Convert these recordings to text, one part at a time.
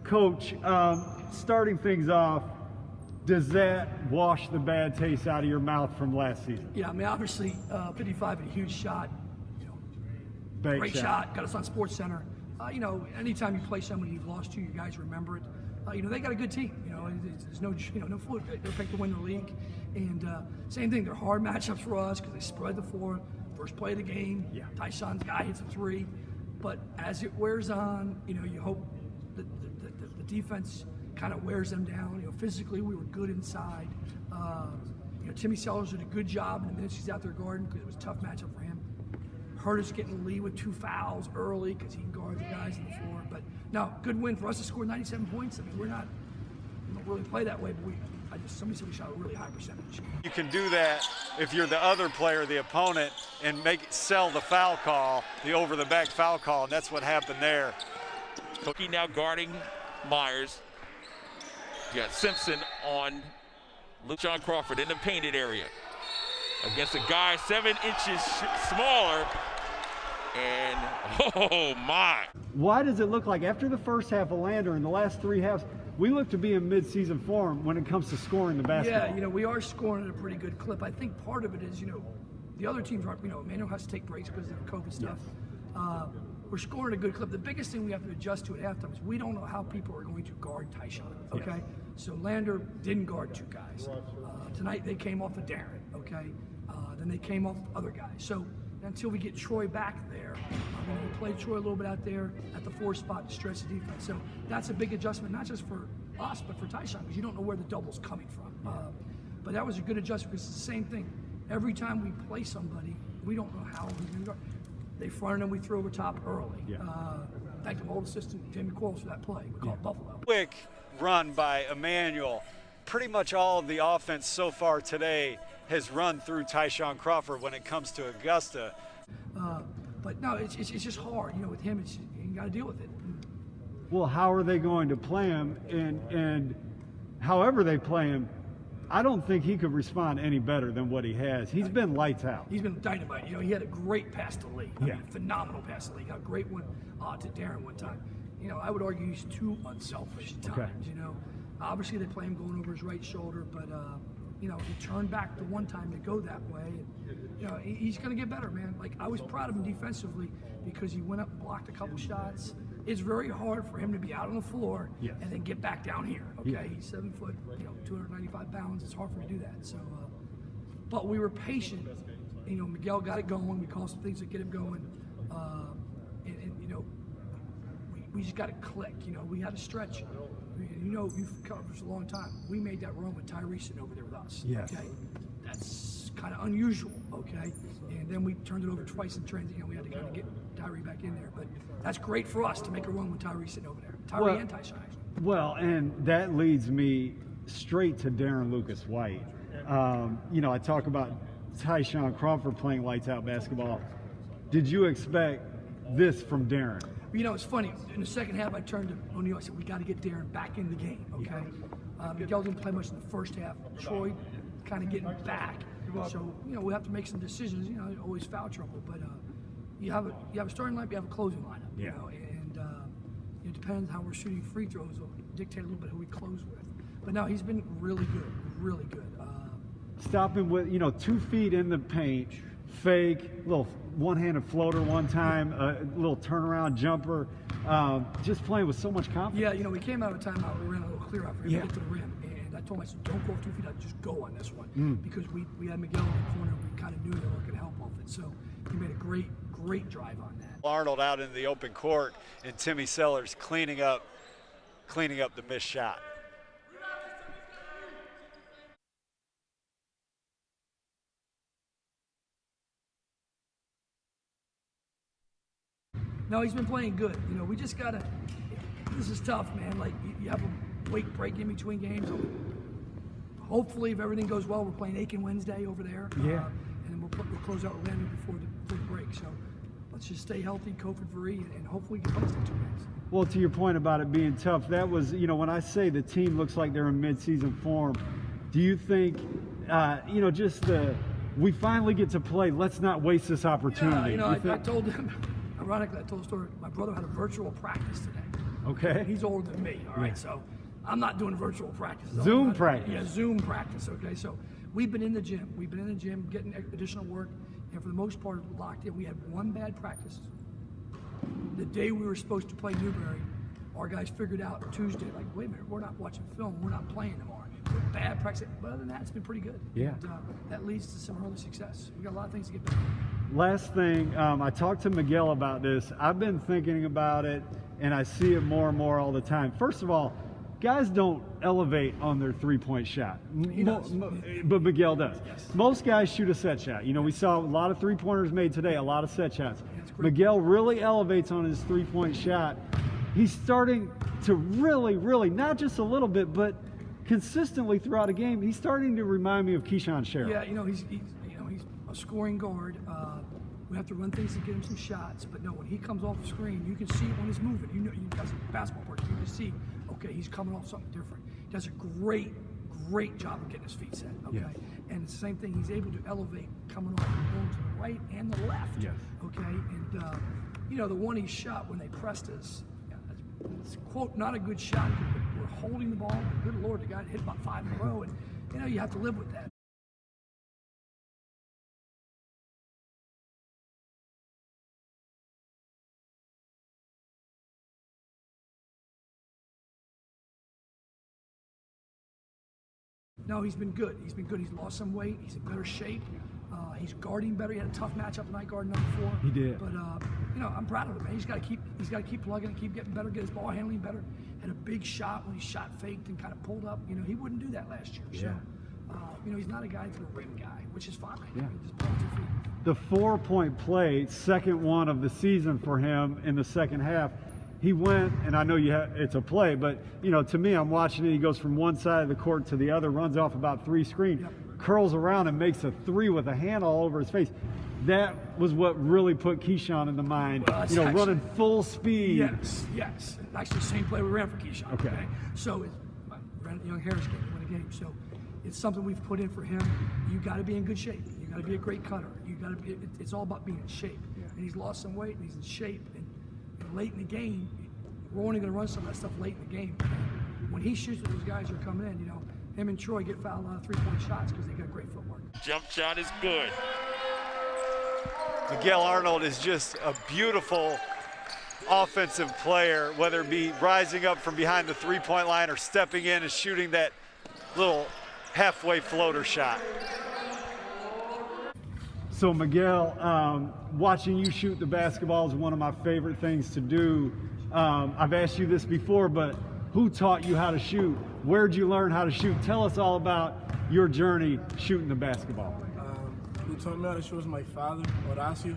Coach, starting things off, does that wash the bad taste out of your mouth from last season? Yeah, I mean, obviously, 55 had a huge shot. Great shot. Got us on Sports Center. Anytime you play someone you've lost to, you guys remember it. They got a good team. There's no, no fluke. They're picked to win the league. And same thing. They're hard matchups for us because they spread the floor. First play of the game. Yeah. Tyshaun's guy hits a three. But as it wears on, you hope that the defense kind of wears them down. Physically we were good inside. Timmy Sellers did a good job in the minutes he's out there guarding because it was a tough matchup for him. Hurt us getting the lead with 2 fouls early because he can guard the guys on the floor. But no, good win for us to score 97 points. I mean, we don't really play that way, but somebody said we shot a really high percentage. You can do that if you're the other player, the opponent, and sell the foul call, the over-the-back foul call, and that's what happened there. Cookie now guarding Myers. You got Simpson on Tyshaun Crawford in the painted area against a guy 7 inches smaller. And oh my! Why does it look like after the first half of Lander in the last 3 halves, we look to be in mid-season form when it comes to scoring the basketball? Yeah, we are scoring at a pretty good clip. I think part of it is, the other teams aren't, Emmanuel has to take breaks because of COVID stuff. Yes. We're scoring a good clip. The biggest thing we have to adjust to at halftime is we don't know how people are going to guard Tyshaun, okay? Yes. So Lander didn't guard 2 guys. Tonight they came off of Darren, okay? Then they came off other guys. So until we get Troy back there, we played Troy a little bit out there at the 4 spot to stretch the defense. So that's a big adjustment, not just for us, but for Tyshaun, because you don't know where the double's coming from. But that was a good adjustment because it's the same thing. Every time we play somebody, we don't know how we're going to guard. They fronted and we threw over top early. Yeah. Thank the old assistant, Jamie Quarles, for that play. We call it Buffalo. Quick run by Emmanuel. Pretty much all of the offense so far today has run through Tyshaun Crawford when it comes to Augusta. But no, it's just hard. With him, you got to deal with it. Well, how are they going to play him? And however they play him, I don't think he could respond any better than what he has. He's been lights out. He's been dynamite. He had a great pass to Lee. I mean, phenomenal pass to Lee. Got a great one to Darren one time. I would argue he's too unselfish at times. Obviously they play him going over his right shoulder, but he turned back the one time to go that way. And, he's going to get better, man. Like, I was proud of him defensively because he went up and blocked a couple shots. It's very hard for him to be out on the floor and then get back down here. Okay, he's 7 foot, 295 pounds. It's hard for him to do that. So, but we were patient. Miguel got it going. We called some things to get him going, we just got to click. We had a stretch. You've covered for a long time. We made that run with Tyrese sitting over there with us. Yes. Okay, that's kind of unusual. Okay, and then we turned it over twice in transit. We had to kind of get Tyree back in there, but that's great for us to make a run with Tyrese sitting over there. Tyree and Tyshaun. Well, and that leads me straight to Darren Lucas-White. I talk about Tyshaun Crawford playing lights out basketball. Did you expect this from Darren? It's funny. In the second half, I turned to O'Neal. I said, we got to get Darren back in the game, okay? Miguel didn't play much in the first half. Troy kind of getting back. So, we have to make some decisions. Always foul trouble. But you have a starting lineup, you have a closing lineup. Yeah. And it depends how we're shooting free throws will dictate a little bit who we close with. But no, he's been really good, really good. Stop him with, 2 feet in the paint, fake, little one-handed floater one time, a little turnaround jumper, just playing with so much confidence. Yeah, we came out of a timeout, we ran a little clear out for him to get to the rim, and I told myself, don't go 2 feet out, just go on this one, because we had Miguel in the corner, we kind of knew they were going to help off it, so he made a great drive on that. Arnold out in the open court, and Timmy Sellers cleaning up the missed shot. No, he's been playing good. We just gotta. This is tough, man. Like you have a week break in between games. Hopefully, if everything goes well, we're playing Aiken Wednesday over there. Yeah. And we'll close out Orlando before the break. So let's just stay healthy, COVID-free, and hopefully we can play some 2 games. Well, to your point about it being tough, that was, when I say the team looks like they're in mid-season form, do you think, we finally get to play, let's not waste this opportunity? I told them. Ironically, I told a story. My brother had a virtual practice today. Okay. He's older than me, all right? So I'm not doing virtual practice. Zoom practice. Yeah, Zoom practice, okay? So we've been in the gym. We've been in the gym getting additional work, and for the most part, locked in. We had one bad practice. The day we were supposed to play Newberry, our guys figured out Tuesday, like, wait a minute, we're not watching film, we're not playing tomorrow. We're bad practice. But other than that, it's been pretty good. Yeah. And, that leads to some early success. We got a lot of things to get better. Last thing, I talked to Miguel about this. I've been thinking about it, and I see it more and more all the time. First of all, guys don't elevate on their three-point shot. He does. But Miguel does. Yes. Most guys shoot a set shot. You know, we saw a lot of three-pointers made today, a lot of set shots. That's great. Miguel really elevates on his three-point shot. He's starting to really, not just a little bit, but consistently throughout a game, he's starting to remind me of Tyshaun Crawford. Yeah, he's a scoring guard. We have to run things to get him some shots, but no, when he comes off the screen, you can see it when he's moving. You know, as a basketball player, you can see, okay, he's coming off something different. He does a great job of getting his feet set. Okay, Yes. and it's the same thing. He's able to elevate coming off and going to the right and the left. Yes. Okay, and the one he shot when they pressed us, it's quote not a good shot. We're holding the ball. Good Lord, the guy hit about 5 in a row, and you have to live with that. No, he's been good. He's been good. He's lost some weight. He's in better shape. He's guarding better. He had a tough matchup tonight guarding number 4. He did. But I'm proud of him, man. He's got to keep plugging and keep getting better, get his ball handling better. Had a big shot when he shot faked and kind of pulled up. He wouldn't do that last year. Yeah. So, he's not a guy that's a rim guy, which is fine. Yeah. Just play with your feet. The 4-point play, second one of the season for him in the second half. He went, and I know it's a play, but to me, I'm watching it. He goes from one side of the court to the other, runs off about 3 screens, curls around and makes a 3 with a hand all over his face. That was what really put Tyshaun in the mind. Well, running full speed. Yes. Actually, the same play we ran for Tyshaun. Okay. So we ran Young Harris game to win a game. So it's something we've put in for him. You got to be in good shape. You got to be a great cutter. You got to be. It's all about being in shape. Yeah. And he's lost some weight and he's in shape. And late in the game, we're only going to run some of that stuff late in the game. When he shoots with those guys who are coming in, him and Troy get fouled on 3-point shots because they got great footwork. Jump shot is good. Miguel Arnold is just a beautiful offensive player, whether it be rising up from behind the 3-point line or stepping in and shooting that little halfway floater shot. So Miguel, watching you shoot the basketball is one of my favorite things to do. I've asked you this before, but who taught you how to shoot? Where'd you learn how to shoot? Tell us all about your journey shooting the basketball. Who taught me how to shoot was my father, Horacio.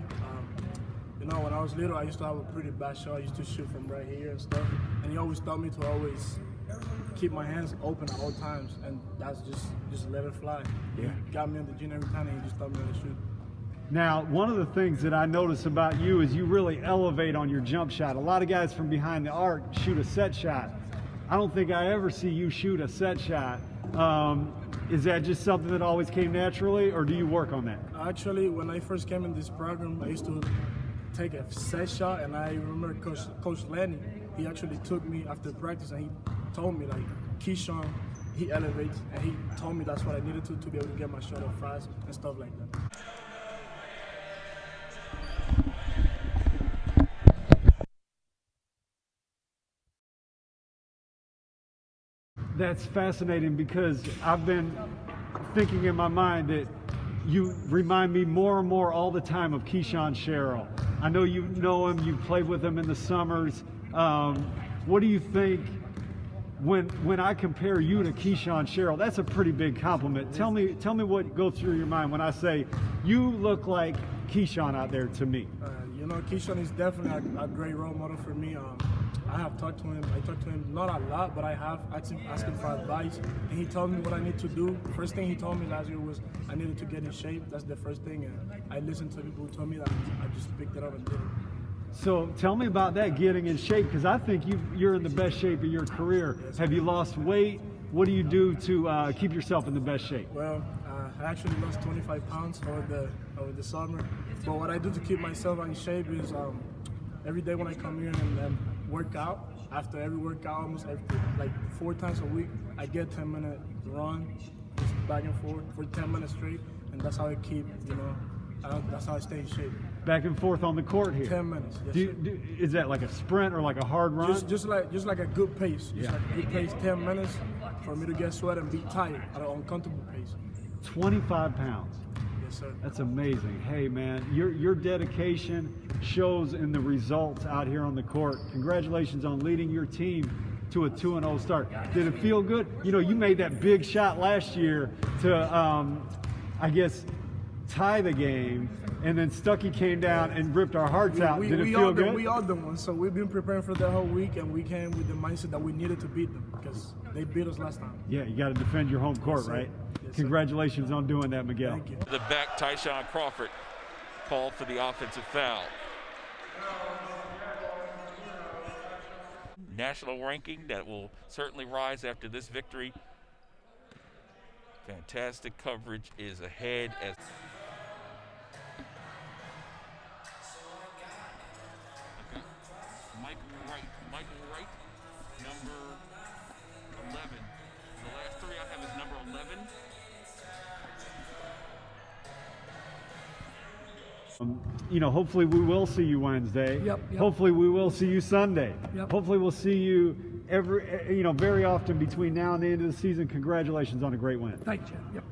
When I was little, I used to have a pretty bad shot. I used to shoot from right here and stuff. And he always taught me to always keep my hands open at all times. And that's just let it fly. Yeah. He got me in the gym every time and he just taught me how to shoot. Now, one of the things that I notice about you is you really elevate on your jump shot. A lot of guys from behind the arc shoot a set shot. I don't think I ever see you shoot a set shot. Is that just something that always came naturally, or do you work on that? Actually, when I first came in this program, I used to take a set shot, and I remember Coach Lenny, he actually took me after practice and he told me, like, Tyshaun, he elevates, and he told me that's what I needed to be able to get my shot up fast and stuff like that. That's fascinating because I've been thinking in my mind that you remind me more and more all the time of Tyshaun Crawford. I know you know him, you played with him in the summers. What do you think when I compare you to Tyshaun Crawford? That's a pretty big compliment. Tell me what goes through your mind when I say you look like Tyshaun out there to me. Tyshaun is definitely a great role model for me. I have talked to him. I talked to him not a lot, but I have asked him for advice, and he told me what I need to do. First thing he told me last year was I needed to get in shape. That's the first thing, and I listened to people who told me that. I just picked it up and did it. So tell me about that, getting in shape, because I think you're in the best shape of your career. Yes. Have you lost weight? What do you do to keep yourself in the best shape? Well, I actually lost 25 pounds over the summer. But what I do to keep myself in shape is every day when I come here and work out, after every workout, almost like 4 times a week, I get 10-minute run, just back and forth for 10 minutes straight, and that's how I keep, that's how I stay in shape. Back and forth on the court here. 10 minutes. Yes, Is that like a sprint or like a hard run? just like a good pace. Yeah. Like a good pace, 10 minutes for me to get sweat and be tired at an uncomfortable pace. 25 pounds. Yes, sir. That's amazing. Hey, man, your dedication shows in the results out here on the court. Congratulations on leading your team to a 2-0 start. Did it feel good? You made that big shot last year to, I guess, tie the game, and then Stuckey came down and ripped our hearts out. Did it feel good? We all the ones. So we've been preparing for that whole week, and we came with the mindset that we needed to beat them because they beat us last time. Yeah, you got to defend your home court, right? Yes, Congratulations on doing that, Miguel. Thank you. The back, Tyshaun Crawford called for the offensive foul. National ranking that will certainly rise after this victory. Fantastic coverage is ahead as Michael Wright, number 11. The last 3 I have is number 11. Hopefully we will see you Wednesday. Yep. Hopefully we will see you Sunday. Yep. Hopefully we'll see you very often between now and the end of the season. Congratulations on a great win. Thank you, Chad. Yep.